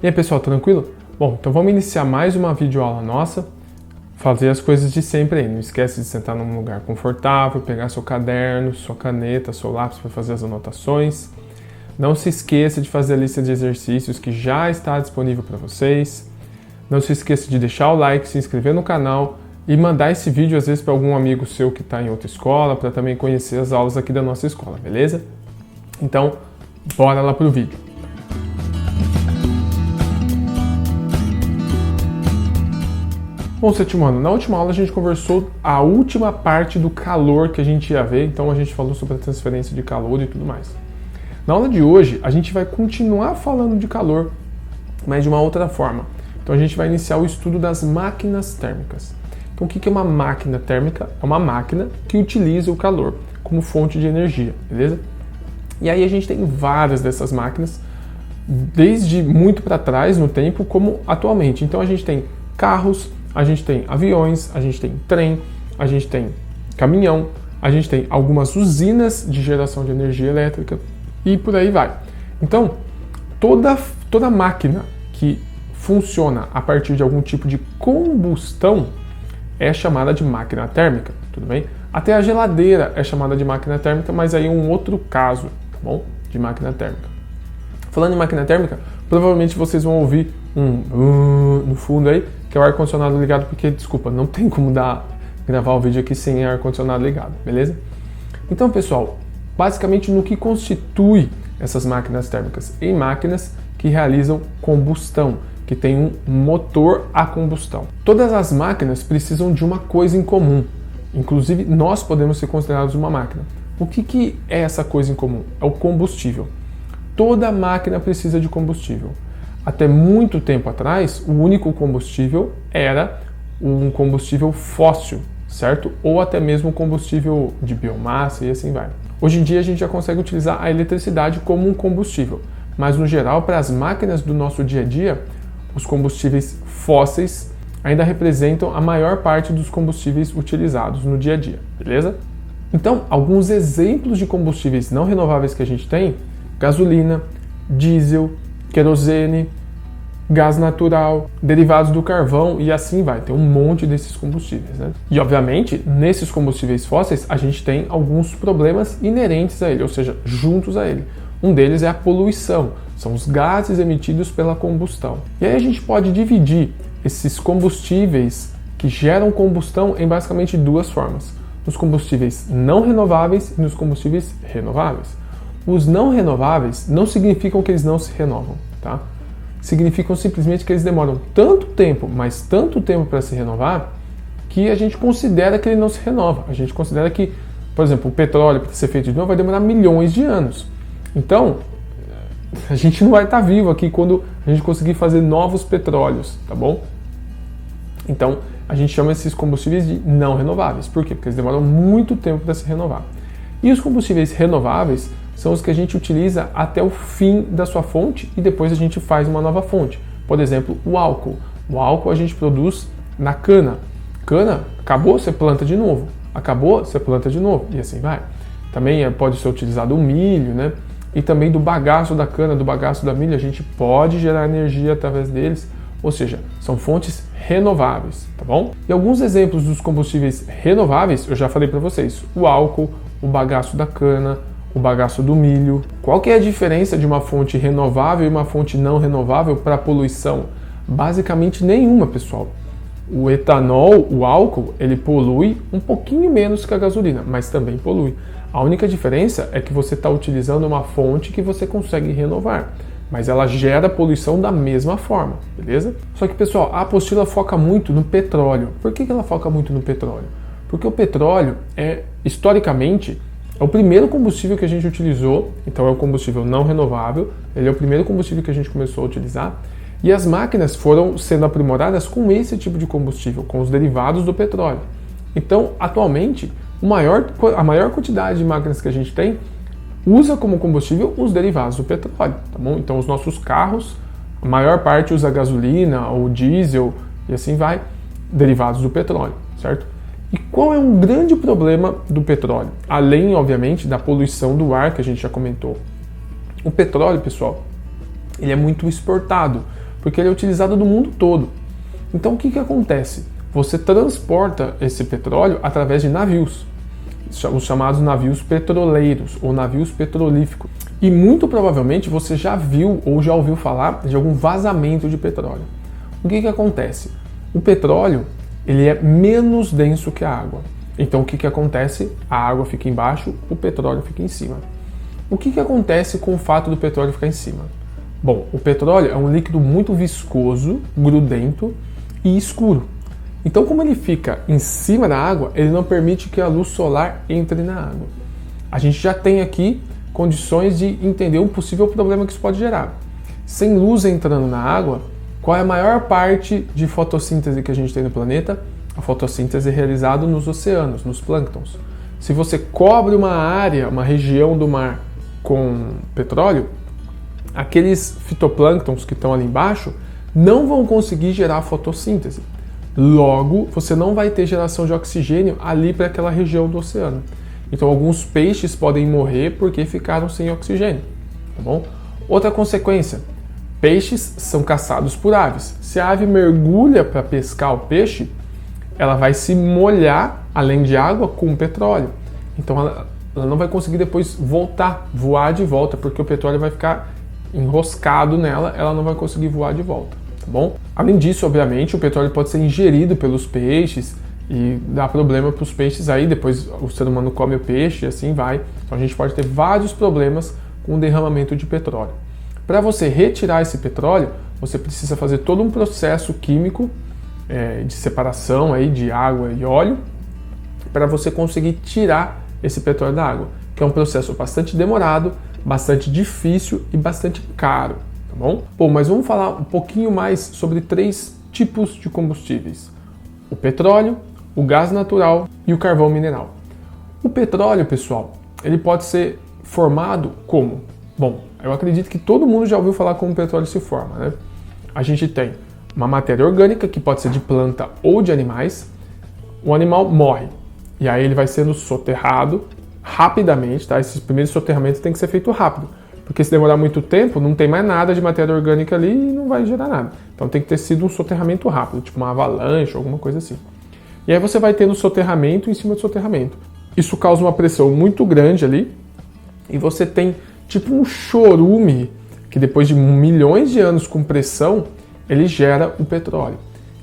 E aí pessoal, tranquilo? Bom, então vamos iniciar mais uma videoaula nossa, fazer as coisas de sempre aí. Não esquece de sentar num lugar confortável, pegar seu caderno, sua caneta, seu lápis para fazer as anotações. Não se esqueça de fazer a lista de exercícios que já está disponível para vocês. Não se esqueça de deixar o like, se inscrever no canal e mandar esse vídeo às vezes para algum amigo seu que está em outra escola, para também conhecer as aulas aqui da nossa escola, beleza? Então, bora lá pro vídeo. Bom, sétimo ano, na última aula a gente conversou a última parte do calor que a gente ia ver, então a gente falou sobre a transferência de calor e tudo mais. Na aula de hoje, a gente vai continuar falando de calor, mas de uma outra forma. Então a gente vai iniciar o estudo das máquinas térmicas. Então o que é uma máquina térmica? É uma máquina que utiliza o calor como fonte de energia, beleza? E aí a gente tem várias dessas máquinas, desde muito para trás no tempo, como atualmente. Então a gente tem carros, a gente tem aviões, a gente tem trem, a gente tem caminhão, a gente tem algumas usinas de geração de energia elétrica e por aí vai. Então, toda máquina que funciona a partir de algum tipo de combustão é chamada de máquina térmica, tudo bem? Até a geladeira é chamada de máquina térmica, mas aí é um outro caso, tá bom? De máquina térmica. Falando em máquina térmica, provavelmente vocês vão ouvir no fundo aí, que é o ar-condicionado ligado, porque, desculpa, não tem como gravar o vídeo aqui sem ar-condicionado ligado, beleza? Então, pessoal, basicamente no que constitui essas máquinas térmicas? Em máquinas que realizam combustão, que tem um motor a combustão. Todas as máquinas precisam de uma coisa em comum, inclusive nós podemos ser considerados uma máquina. O que é essa coisa em comum? É o combustível. Toda máquina precisa de combustível. Até muito tempo atrás, o único combustível era um combustível fóssil, certo? Ou até mesmo um combustível de biomassa e assim vai. Hoje em dia a gente já consegue utilizar a eletricidade como um combustível, mas no geral, para as máquinas do nosso dia a dia, os combustíveis fósseis ainda representam a maior parte dos combustíveis utilizados no dia a dia, beleza? Então, alguns exemplos de combustíveis não renováveis que a gente tem: gasolina, diesel, querosene, gás natural, derivados do carvão e assim vai. Tem um monte desses combustíveis, né? E obviamente, nesses combustíveis fósseis, a gente tem alguns problemas inerentes a ele, ou seja, juntos a ele. Um deles é a poluição, são os gases emitidos pela combustão. E aí a gente pode dividir esses combustíveis que geram combustão em basicamente duas formas: nos combustíveis não renováveis e nos combustíveis renováveis. Os não renováveis não significam que eles não se renovam, tá? Significam simplesmente que eles demoram tanto tempo, mas tanto tempo para se renovar, que a gente considera que ele não se renova. A gente considera que, por exemplo, o petróleo para ser feito de novo vai demorar milhões de anos. Então, a gente não vai estar vivo aqui quando a gente conseguir fazer novos petróleos, tá bom? Então, a gente chama esses combustíveis de não renováveis. Por quê? Porque eles demoram muito tempo para se renovar. E os combustíveis renováveis são os que a gente utiliza até o fim da sua fonte e depois a gente faz uma nova fonte. Por exemplo, o álcool. O álcool a gente produz na cana. Cana, acabou, você planta de novo. Acabou, você planta de novo. E assim vai. Também pode ser utilizado o milho, né? E também do bagaço da cana, do bagaço da milho, a gente pode gerar energia através deles. Ou seja, são fontes renováveis, tá bom? E alguns exemplos dos combustíveis renováveis, eu já falei para vocês. O álcool, o bagaço da cana, o bagaço do milho. Qual que é a diferença de uma fonte renovável e uma fonte não renovável para a poluição? Basicamente nenhuma, pessoal. O etanol, o álcool, ele polui um pouquinho menos que a gasolina, mas também polui. A única diferença é que você está utilizando uma fonte que você consegue renovar, mas ela gera poluição da mesma forma, beleza? Só que, pessoal, a apostila foca muito no petróleo. Por que ela foca muito no petróleo? Porque o petróleo historicamente, é o primeiro combustível que a gente utilizou, então é o combustível não renovável, ele é o primeiro combustível que a gente começou a utilizar, e as máquinas foram sendo aprimoradas com esse tipo de combustível, com os derivados do petróleo. Então, atualmente, a maior quantidade de máquinas que a gente tem usa como combustível os derivados do petróleo, tá bom? Então, os nossos carros, a maior parte usa gasolina ou diesel e assim vai, derivados do petróleo, certo? E qual é um grande problema do petróleo? Além, obviamente, da poluição do ar que a gente já comentou. O petróleo, pessoal, ele é muito exportado, porque ele é utilizado no mundo todo. Então o que acontece? Você transporta esse petróleo através de navios, os chamados navios petroleiros ou navios petrolíficos. E muito provavelmente você já viu ou já ouviu falar de algum vazamento de petróleo. O que acontece? O petróleo ele é menos denso que a água. Então o que acontece? A água fica embaixo, o petróleo fica em cima. O que acontece com o fato do petróleo ficar em cima? Bom, o petróleo é um líquido muito viscoso, grudento e escuro. Então, como ele fica em cima da água, ele não permite que a luz solar entre na água. A gente já tem aqui condições de entender um possível problema que isso pode gerar. Sem luz entrando na água, qual é a maior parte de fotossíntese que a gente tem no planeta? A fotossíntese é realizada nos oceanos, nos plânctons. Se você cobre uma área, uma região do mar com petróleo, aqueles fitoplânctons que estão ali embaixo não vão conseguir gerar fotossíntese. Logo, você não vai ter geração de oxigênio ali para aquela região do oceano. Então, alguns peixes podem morrer porque ficaram sem oxigênio, tá bom? Outra consequência, peixes são caçados por aves. Se a ave mergulha para pescar o peixe, ela vai se molhar, além de água, com petróleo. Então, ela não vai conseguir depois voltar, voar de volta, porque o petróleo vai ficar enroscado nela, ela não vai conseguir voar de volta. Tá bom? Além disso, obviamente, o petróleo pode ser ingerido pelos peixes e dá problema para os peixes aí, depois o ser humano come o peixe e assim vai. Então a gente pode ter vários problemas com o derramamento de petróleo. Para você retirar esse petróleo, você precisa fazer todo um processo químico de separação aí de água e óleo para você conseguir tirar esse petróleo da água, que é um processo bastante demorado, bastante difícil e bastante caro. Tá bom? Bom, mas vamos falar um pouquinho mais sobre 3 tipos de combustíveis: o petróleo, o gás natural e o carvão mineral. O petróleo, pessoal, ele pode ser formado como? Bom, eu acredito que todo mundo já ouviu falar como o petróleo se forma, né? A gente tem uma matéria orgânica, que pode ser de planta ou de animais. O animal morre, e aí ele vai sendo soterrado rapidamente, tá? Esse primeiro soterramento tem que ser feito rápido, porque se demorar muito tempo, não tem mais nada de matéria orgânica ali e não vai gerar nada. Então tem que ter sido um soterramento rápido, tipo uma avalanche, alguma coisa assim. E aí você vai tendo soterramento em cima de soterramento. Isso causa uma pressão muito grande ali, e você tem tipo um chorume, que depois de milhões de anos com pressão, ele gera o petróleo.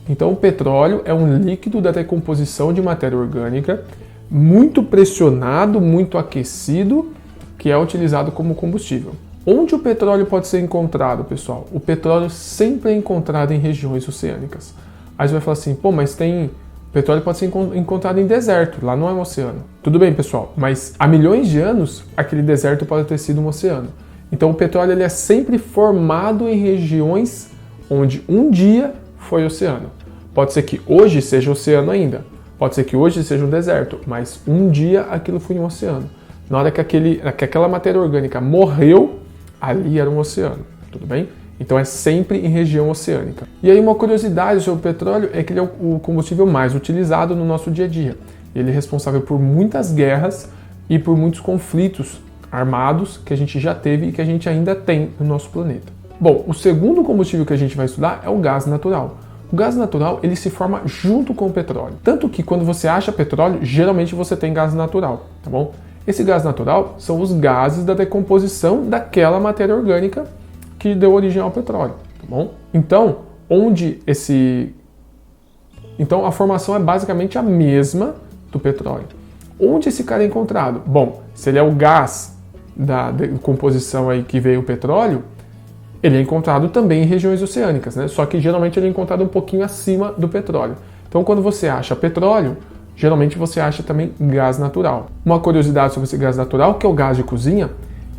Então o petróleo é um líquido da decomposição de matéria orgânica, muito pressionado, muito aquecido, que é utilizado como combustível. Onde o petróleo pode ser encontrado, pessoal? O petróleo sempre é encontrado em regiões oceânicas. Aí você vai falar assim, pô, mas o petróleo pode ser encontrado em deserto, lá não é um oceano. Tudo bem, pessoal, mas há milhões de anos, aquele deserto pode ter sido um oceano. Então o petróleo ele é sempre formado em regiões onde um dia foi oceano. Pode ser que hoje seja oceano ainda, pode ser que hoje seja um deserto, mas um dia aquilo foi um oceano. Na hora que aquela matéria orgânica morreu, ali era um oceano, tudo bem? Então é sempre em região oceânica. E aí uma curiosidade sobre o petróleo é que ele é o combustível mais utilizado no nosso dia a dia. Ele é responsável por muitas guerras e por muitos conflitos armados que a gente já teve e que a gente ainda tem no nosso planeta. Bom, o segundo combustível que a gente vai estudar é o gás natural. O gás natural ele se forma junto com o petróleo. Tanto que quando você acha petróleo, geralmente você tem gás natural, tá bom? Esse gás natural são os gases da decomposição daquela matéria orgânica que deu origem ao petróleo, tá bom? Então, Então a formação é basicamente a mesma do petróleo. Onde esse cara é encontrado? Bom, se ele é o gás da decomposição aí que veio o petróleo, ele é encontrado também em regiões oceânicas, né? Só que geralmente ele é encontrado um pouquinho acima do petróleo. Então quando você acha petróleo, geralmente você acha também gás natural. Uma curiosidade sobre esse gás natural, que é o gás de cozinha,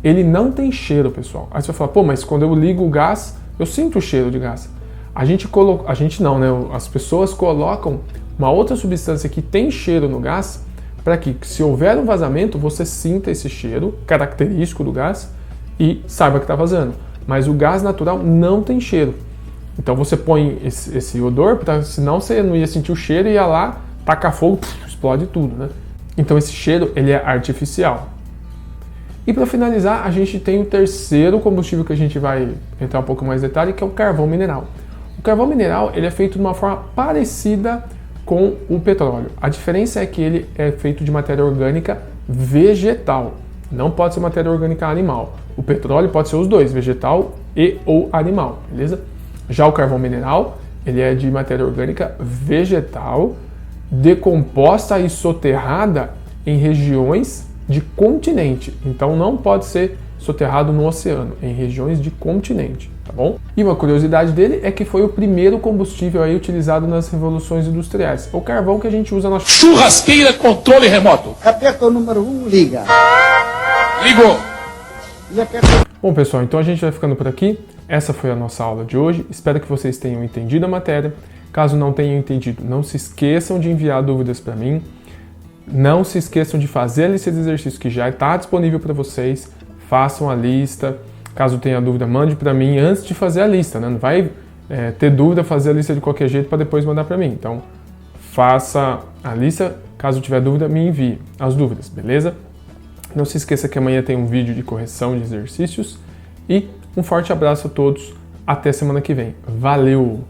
ele não tem cheiro, pessoal. Aí você vai falar, pô, mas quando eu ligo o gás, eu sinto o cheiro de gás. A gente não, né? As pessoas colocam uma outra substância que tem cheiro no gás, para que, se houver um vazamento, você sinta esse cheiro característico do gás e saiba que está vazando. Mas o gás natural não tem cheiro. Então você põe esse odor, senão você não ia sentir o cheiro e ia lá, taca fogo, explode tudo, né? Então esse cheiro ele é artificial. E para finalizar, a gente tem o terceiro combustível que a gente vai entrar um pouco mais em detalhe, que é o carvão mineral. O carvão mineral ele é feito de uma forma parecida com o petróleo. A diferença é que ele é feito de matéria orgânica vegetal. Não pode ser matéria orgânica animal. O petróleo pode ser os dois, vegetal e ou animal, beleza? Já o carvão mineral, ele é de matéria orgânica vegetal, decomposta e soterrada em regiões de continente. Então não pode ser soterrado no oceano, em regiões de continente, tá bom? E uma curiosidade dele é que foi o primeiro combustível aí utilizado nas revoluções industriais. O carvão que a gente usa na churrasqueira controle remoto. Aperta o número 1, liga. Ligou. Bom, pessoal, então a gente vai ficando por aqui. Essa foi a nossa aula de hoje. Espero que vocês tenham entendido a matéria. Caso não tenham entendido, não se esqueçam de enviar dúvidas para mim. Não se esqueçam de fazer a lista de exercícios que já está disponível para vocês. Façam a lista. Caso tenha dúvida, mande para mim antes de fazer a lista, né? Não vai ter dúvida, fazer a lista de qualquer jeito para depois mandar para mim. Então, faça a lista. Caso tiver dúvida, me envie as dúvidas, beleza? Não se esqueça que amanhã tem um vídeo de correção de exercícios. E um forte abraço a todos. Até semana que vem. Valeu!